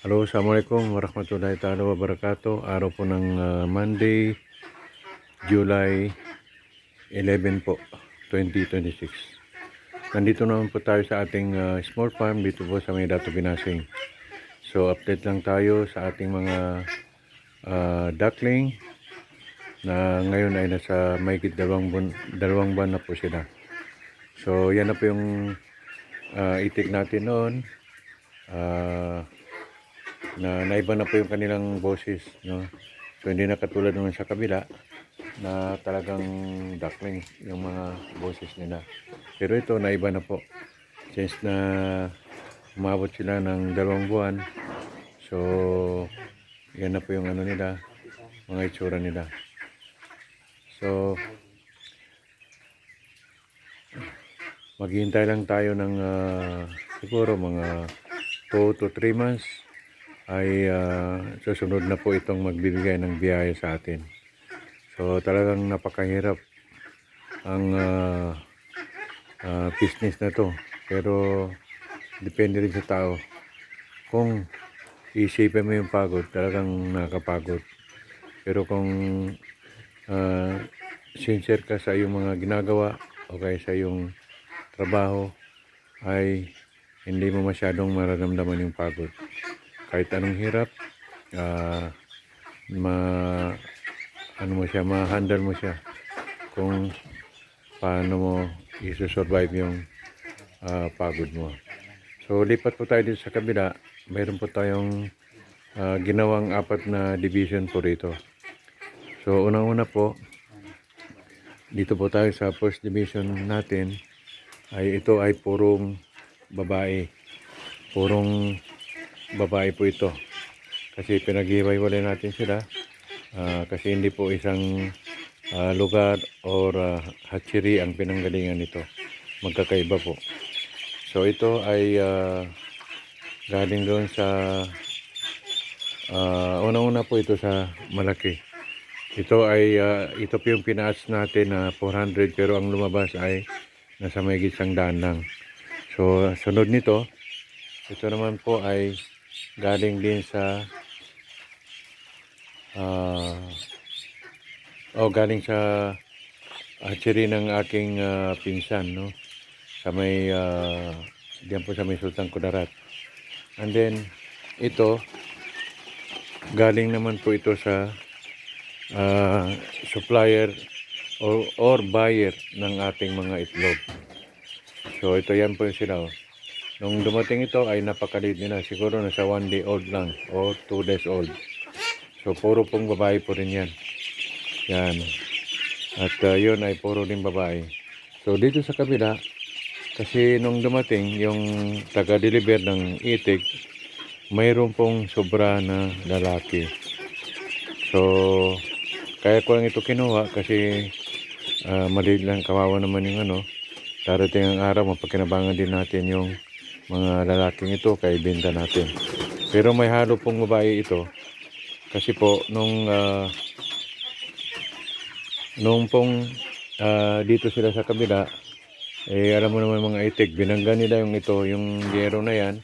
Hello, Assalamualaikum warahmatullahi taala wabarakatuh. Araw po ng Monday, July 11 po, 2026. Nandito naman po tayo sa ating small farm dito po sa May Dato Binasing. So, update lang tayo sa ating mga duckling na ngayon ay nasa mahigit dalawang buwan na po sila. So, yan na po yung itik natin noon. Na naiba na po yung kanilang boses, no? So hindi na katulad naman sa kabila na talagang duckling yung mga boses nila. Pero ito naiba na po. Since na umabot sila ng 2 buwan, so yan na po yung ano nila, mga itsura nila. So maghihintay lang tayo ng siguro mga 2 to 3 months ay susunod na po itong magbibigay ng biyaya sa atin. So talagang napakahirap ang business na to, pero depende rin sa tao. Kung isipin mo yung pagod, talagang nakakapagod. Pero kung sincere ka sa iyong mga ginagawa o kaya sa iyong trabaho, ay hindi mo masyadong mararamdaman yung pagod. Kahit anong hirap, ma-handle mo siya kung paano mo i-survive yung pagod mo. So lipat po tayo dito sa kabila. Mayroon po tayong ginawang 4 na division po rito. So unang-una po, dito po tayo sa first division natin, ay ito ay purong babae. Purong babae po ito. Kasi pinag-iwalay natin sila. Kasi hindi po isang lugar or hatchery ang pinanggalingan nito. Magkakaiba po. So ito ay galing doon sa unang-una po ito sa malaki. Ito ay ito po yung pinaas natin na 400, pero ang lumabas ay nasa mahigit 100 lang. So sunod nito, ito naman po ay galing din sa galing sa hatchery ng aking pinsan, no? Sa may diyan po sa may Sultan Kudarat. And then ito galing naman po ito sa supplier or buyer ng ating mga itlog. So ito, yan po sila, oh. Nung dumating ito ay napakaliit nila, siguro nasa 1 day old lang o 2 days old. So puro pong babae po rin yan. Yan. At yun ay puro din babae. So dito sa kabila, kasi nung dumating yung taga-deliver ng itik, mayroon pong sobra na lalaki. So kaya ko lang ito kinuha kasi maliit lang, kawawa naman yung ano. Darating ang araw, mapagkinabangan din natin yung mga lalaking ito kay benta natin. Pero may halo pong babae ito. Kasi po nung pong dito sila sa kabila, alam mo naman mga itik, binangga nila yung ito, yung yero na yan,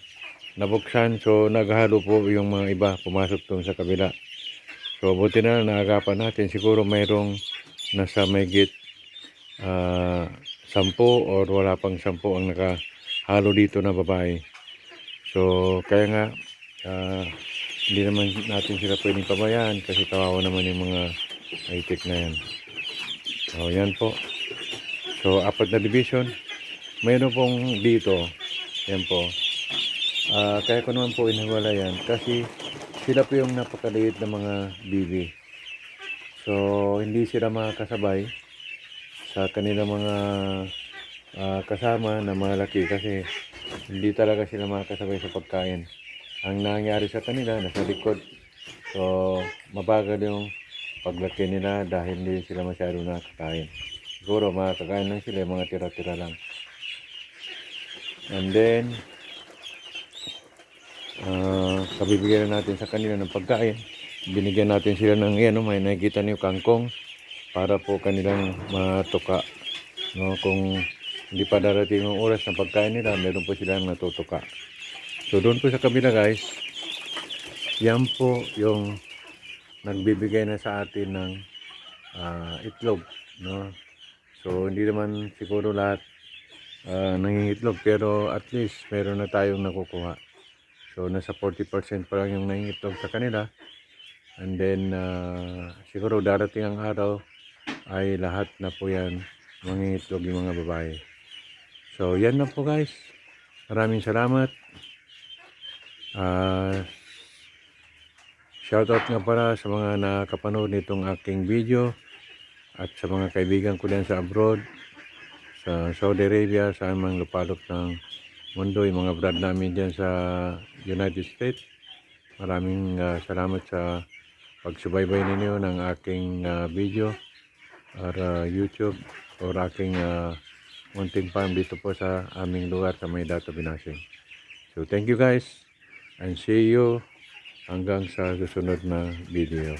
nabuksan. So naghalo po yung mga iba, pumasok doon sa kabila. So buti na lang naagapan natin. Siguro mayroong nasa mahigit 10 or wala pang 10 ang nakahalo dito na babae. So kaya nga hindi naman natin sila pwedeng pabayaan kasi kawawa naman yung mga itik na yan. So yan po. So 4 na division. Mayroon pong dito, yan po. Kaya ko naman po inawala yan kasi sila po yung napakaliit na mga bibi. So hindi sila makakasabay sa kanilang mga kasama na malaki kasi hindi talaga sila makakasabay sa pagkain. Ang nangyari sa kanila, nasa likod. So mabagal yung paglaki nila dahil hindi sila masyado nakakain. Siguro makakain lang sila, mga tira-tira lang. And then kabibigyan natin sa kanila ng pagkain. Binigyan natin sila ng may nakikita niyo kangkong para po kanilang matuka, no? Kung hindi pa darating ang oras ng pagkain nila, meron po silang natutuka. So doon po sa kabila, guys, yan po yung nagbibigay na sa atin ng itlog, no? So hindi naman siguro lahat nangingitlog, pero at least meron na tayong nakukuha. So nasa 40% pa lang yung nangingitlog sa kanila, and then siguro darating ang araw ay lahat na po yan mangingitlog yung mga babae. So yan na po guys, maraming salamat. Shoutout nga para sa mga nakapanood nitong aking video at sa mga kaibigan ko diyan sa abroad, sa Saudi Arabia, sa amang lupalop ng mundo, yung mga brad namin diyan sa United States. Maraming salamat sa pagsubaybay ninyo ng aking video or YouTube or aking munting farm dito po sa aming lugar sa Maydato, Binasing. So thank you guys and see you hanggang sa susunod na video.